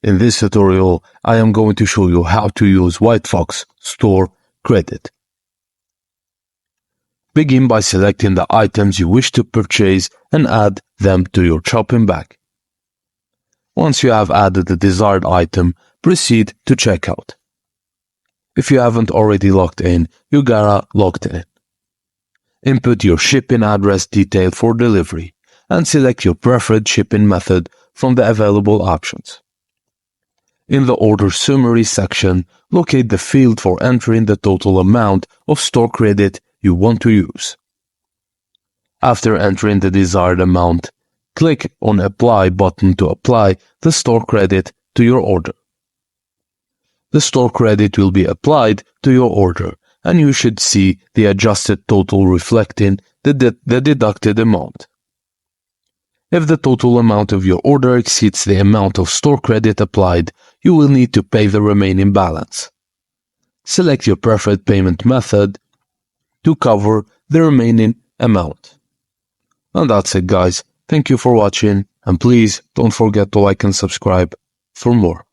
In this tutorial, I am going to show you how to use Whitefox Store Credit. Begin by selecting the items you wish to purchase and add them to your shopping bag. Once you have added the desired item, proceed to checkout. If you haven't already logged in, you gotta log in. Input your shipping address detail for delivery and select your preferred shipping method from the available options. In the Order Summary section, locate the field for entering the total amount of store credit you want to use. After entering the desired amount, click on Apply button to apply the store credit to your order. The store credit will be applied to your order, and you should see the adjusted total reflecting the deducted amount. If the total amount of your order exceeds the amount of store credit applied, you will need to pay the remaining balance. Select your preferred payment method to cover the remaining amount. And that's it, guys. Thank you for watching, and please don't forget to like and subscribe for more.